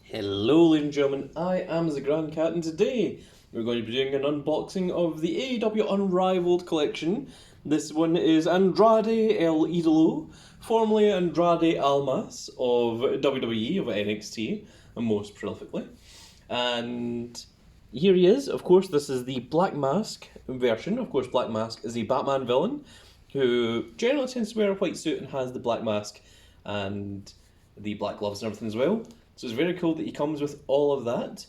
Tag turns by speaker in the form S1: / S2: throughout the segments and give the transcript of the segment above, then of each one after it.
S1: Hello ladies and gentlemen, I am the Grand Cat and today we're going to be doing an unboxing of the AEW Unrivaled collection. This one is Andrade El Idolo, formerly Andrade Almas of WWE, of NXT, most prolifically. And here he is. Of course, this is the Black Mask version. Of course, Black Mask is a Batman villain who generally tends to wear a white suit and has the black mask and the black gloves and everything as well. So it's very cool that he comes with all of that.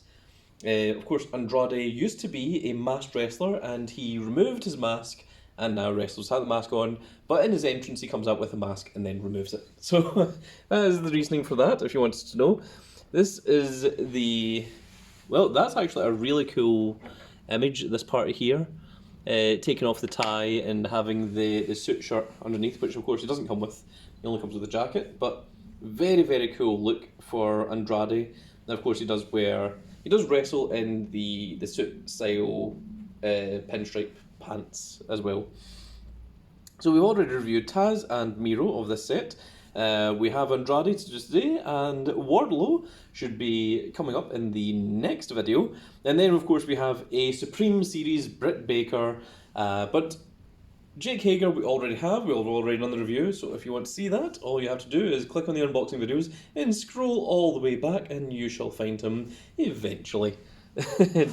S1: Of course, Andrade used to be a masked wrestler and he removed his mask and now wrestlers have the mask on, but in his entrance he comes out with a mask and then removes it. So that is the reasoning for that, if you wanted to know. This is well, that's actually a really cool image, this part here. Taking off the tie and having the suit shirt underneath, which of course he doesn't come with, he only comes with a jacket, but very, very cool look for Andrade. And of course he does wrestle in the suit style pinstripe pants as well. So we've already reviewed Taz and Miro of this set. We have Andrade to do today, and Wardlow should be coming up in the next video. And then, of course, we have a Supreme Series Britt Baker, but Jake Hager we've already done the review, so if you want to see that, all you have to do is click on the unboxing videos and scroll all the way back and you shall find him eventually.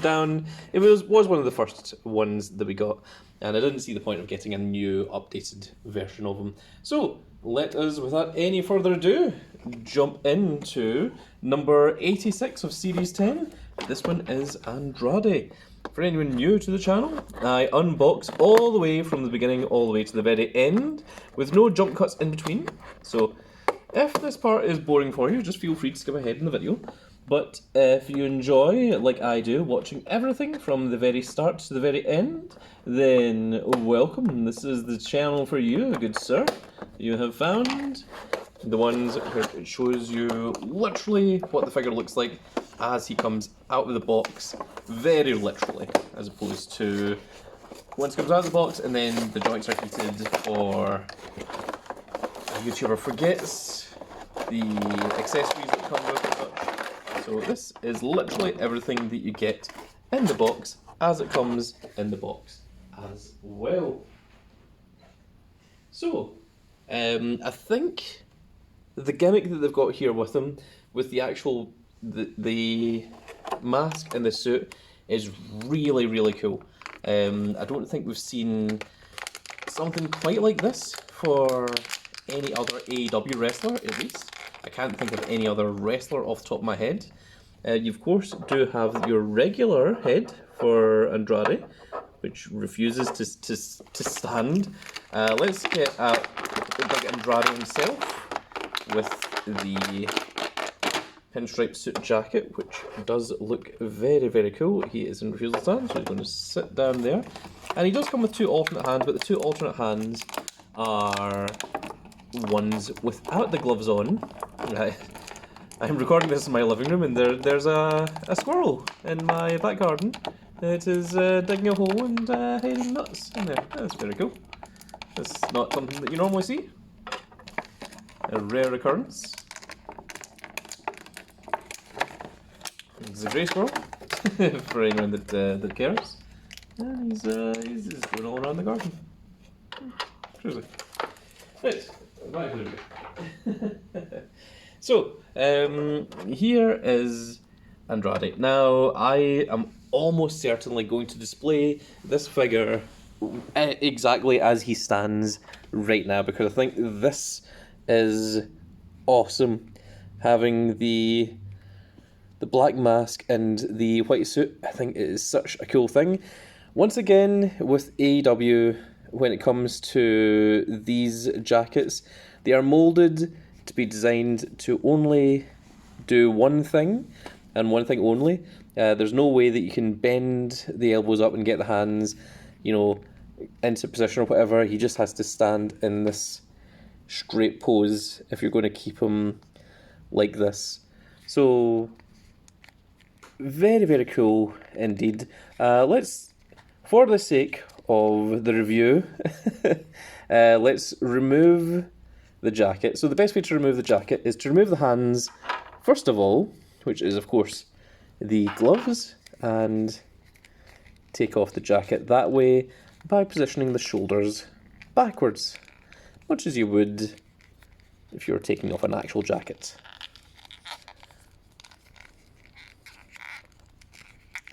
S1: Down, it was one of the first ones that we got, and I didn't see the point of getting a new updated version of him. So let us, without any further ado, jump into number 86 of Series 10. This one is Andrade. For anyone new to the channel, I unbox all the way from the beginning all the way to the very end, with no jump cuts in between. So if this part is boring for you, just feel free to skip ahead in the video. But if you enjoy, like I do, watching everything from the very start to the very end, then welcome. This is the channel for you, good sir. You have found the ones where it shows you literally what the figure looks like as he comes out of the box, very literally, as opposed to once it comes out of the box and then the joints are heated, or a YouTuber forgets the accessories that come with it. So this is literally everything that you get in the box as it comes in the box as well. So, I think the gimmick that they've got here with them, with the actual the mask and the suit, is really, really cool. I don't think we've seen something quite like this for any other AEW wrestler, at least. I can't think of any other wrestler off the top of my head. You of course do have your regular head for Andrade, which refuses to stand. Let's get big Andrade himself with the pinstripe suit jacket, which does look very, very cool. He is in refusal stand, so he's going to sit down there. And he does come with two alternate hands, but the two alternate hands are ones without the gloves on. Right. I'm recording this in my living room, and there's a squirrel in my back garden. It is digging a hole and hiding nuts in there. That's very cool. That's not something that you normally see. A rare occurrence. It's a grey squirrel, for anyone that cares. And he's just going all around the garden. Crazy. Right, back to the video. So, here is Andrade. Now, I am almost certainly going to display this figure exactly as he stands right now, because I think this is awesome. Having the black mask and the white suit, I think it is such a cool thing. Once again, with AEW, when it comes to these jackets, they are molded to be designed to only do one thing, and one thing only. There's no way that you can bend the elbows up and get the hands, into position or whatever. He just has to stand in this straight pose if you're going to keep him like this. So, very, very cool indeed. Let's, for the sake of the review, let's remove the jacket. So the best way to remove the jacket is to remove the hands, first of all, which is, of course, the gloves, and take off the jacket that way by positioning the shoulders backwards, much as you would if you were taking off an actual jacket.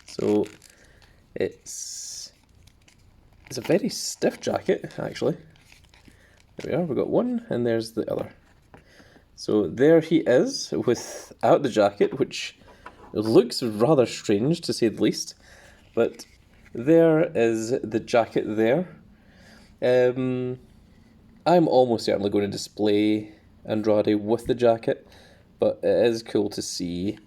S1: So it's a very stiff jacket, actually. There we are, we've got one, and there's the other. So there he is, without the jacket, which looks rather strange, to say the least. But there is the jacket there. I'm almost certainly going to display Andrade with the jacket, but it is cool to see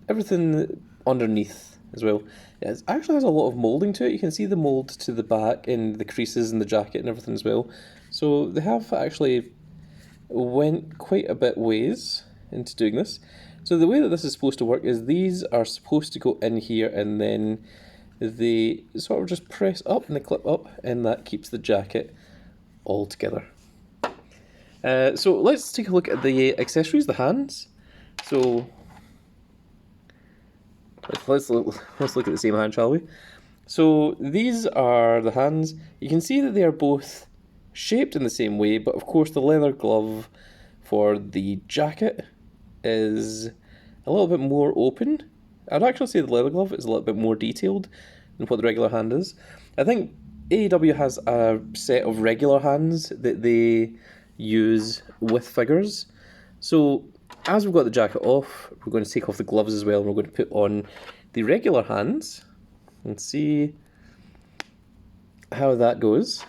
S1: everything underneath as well. It actually has a lot of moulding to it. You can see the mould to the back and the creases in the jacket and everything as well. So they have actually went quite a bit ways into doing this. So the way that this is supposed to work is these are supposed to go in here, and then they sort of just press up and they clip up, and that keeps the jacket all together. So let's take a look at the accessories, the hands. So let's look at the same hand, shall we? So these are the hands. You can see that they are both shaped in the same way, but of course the leather glove for the jacket is a little bit more open. I'd actually say the leather glove is a little bit more detailed than what the regular hand is. I think AEW has a set of regular hands that they use with figures. So as we've got the jacket off, we're going to take off the gloves as well, and we're going to put on the regular hands and see how that goes.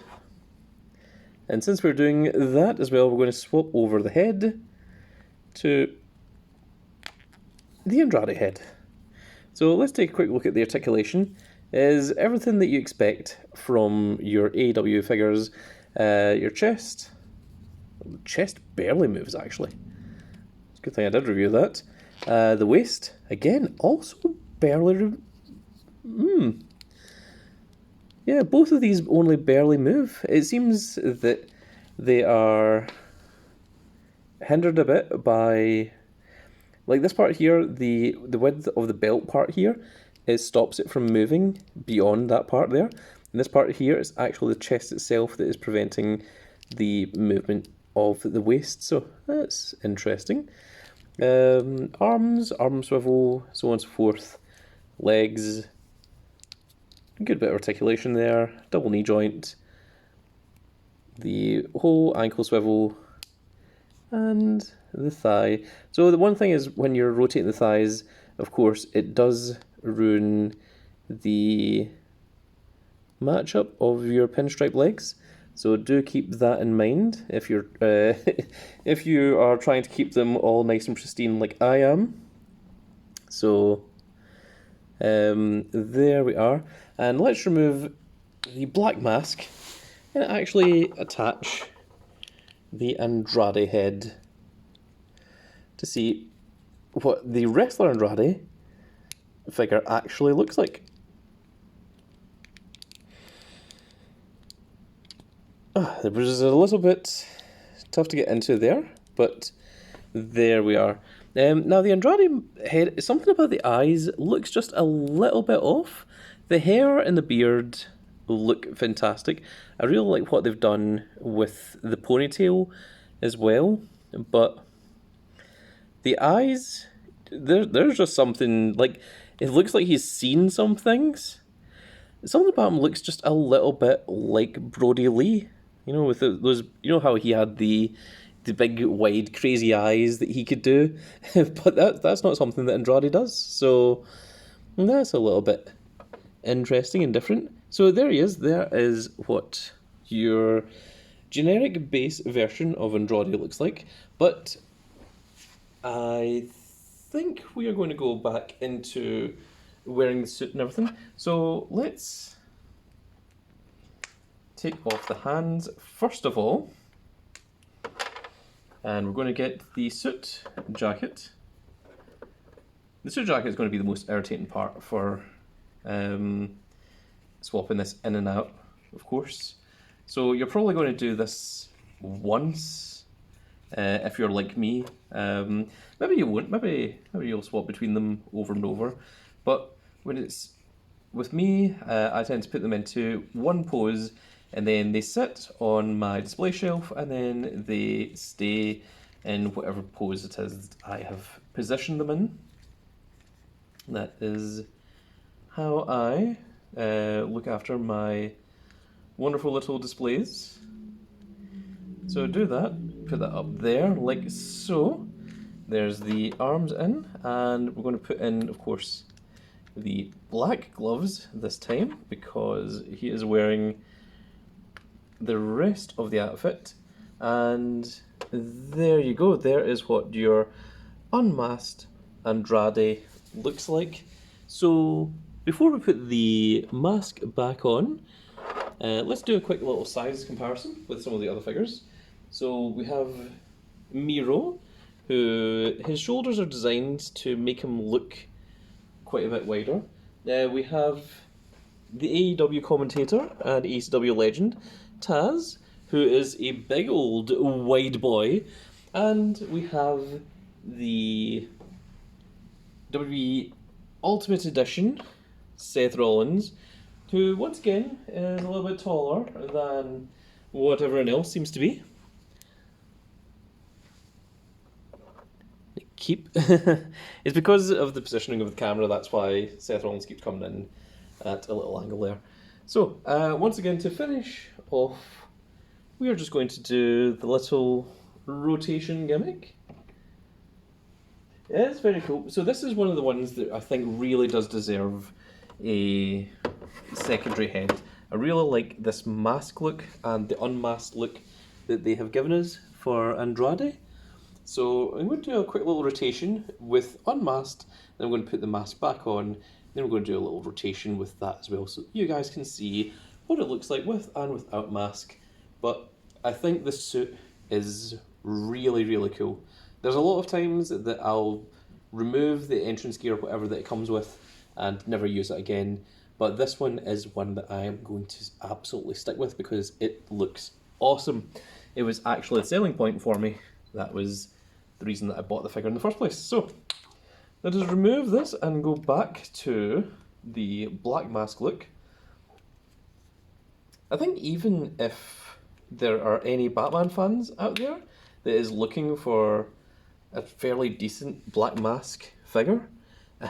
S1: And since we're doing that as well, we're going to swap over the head to the Andrade head. So let's take a quick look at the articulation. It is everything that you expect from your AEW figures. Your chest. The chest barely moves, actually. It's a good thing I did review that. The waist, again, also barely... Yeah, both of these only barely move. It seems that they are hindered a bit by, like this part here, the width of the belt part here, it stops it from moving beyond that part there. And this part here is actually the chest itself that is preventing the movement of the waist, so that's interesting. Arms, arm swivel, so on and so forth. Legs, good bit of articulation there, double knee joint, the whole ankle swivel, and the thigh. So the one thing is, when you're rotating the thighs, of course, it does ruin the matchup of your pinstripe legs. So do keep that in mind if you're if you are trying to keep them all nice and pristine like I am. So there we are. And let's remove the black mask and actually attach the Andrade head to see what the wrestler Andrade figure actually looks like. It was a little bit tough to get into there, but there we are. Now the Andrade head, something about the eyes looks just a little bit off. The hair and the beard look fantastic. I really like what they've done with the ponytail as well, but the eyes, there's just something, like, it looks like he's seen some things. Something about him looks just a little bit like Brody Lee. You know, with those, you know how he had the big, wide, crazy eyes that he could do? But that's not something that Andrade does, so that's a little bit interesting and different. So there he is. There is what your generic base version of Andrade looks like, but I think we are going to go back into wearing the suit and everything. So let's take off the hands first of all, and we're going to get the suit jacket. The suit jacket is going to be the most irritating part for swapping this in and out, of course. So you're probably going to do this once if you're like me. Maybe you won't, maybe you'll swap between them over and over. But when it's with me, I tend to put them into one pose, and then they sit on my display shelf, and then they stay in whatever pose it is I have positioned them in. That is how I look after my wonderful little displays. So do that, put that up there, like so. There's the arms in, and we're going to put in, of course, the black gloves this time, because he is wearing the rest of the outfit. And there you go, there is what your unmasked Andrade looks like. So before we put the mask back on, let's do a quick little size comparison with some of the other figures. So we have Miro, who his shoulders are designed to make him look quite a bit wider. We have the AEW commentator and AEW legend, Taz, who is a big old wide boy. And we have the WWE Ultimate Edition, Seth Rollins, who once again is a little bit taller than what everyone else seems to be. It's because of the positioning of the camera, that's why Seth Rollins keeps coming in at a little angle there. So, once again, to finish off, we are just going to do the little rotation gimmick. Yeah, it's very cool. So this is one of the ones that I think really does deserve a secondary head. I really like this mask look and the unmasked look that they have given us for Andrade. So I'm going to do a quick little rotation with unmasked, then I'm going to put the mask back on, then we're going to do a little rotation with that as well, so you guys can see what it looks like with and without mask. But I think this suit is really, really cool. There's a lot of times that I'll remove the entrance gear or whatever that it comes with and never use it again, but this one is one that I am going to absolutely stick with because it looks awesome. It was actually a selling point for me. That was the reason that I bought the figure in the first place. So, let us remove this and go back to the black mask look. I think even if there are any Batman fans out there that is looking for a fairly decent black mask figure,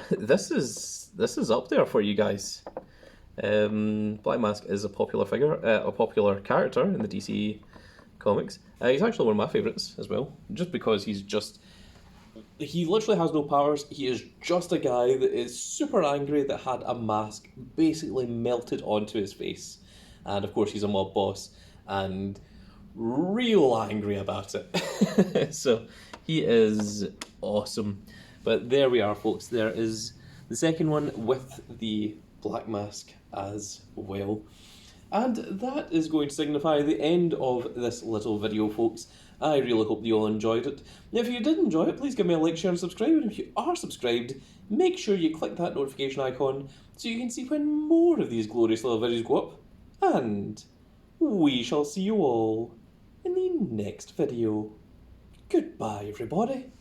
S1: this is up there for you guys. Black Mask is a popular figure, a popular character in the DC comics. He's actually one of my favourites as well, just because he literally has no powers. He is just a guy that is super angry that had a mask basically melted onto his face. And of course he's a mob boss and real angry about it. So he is awesome. But there we are, folks. There is the second one with the black mask as well. And that is going to signify the end of this little video, folks. I really hope you all enjoyed it. If you did enjoy it, please give me a like, share and subscribe. And if you are subscribed, make sure you click that notification icon so you can see when more of these glorious little videos go up. And we shall see you all in the next video. Goodbye, everybody.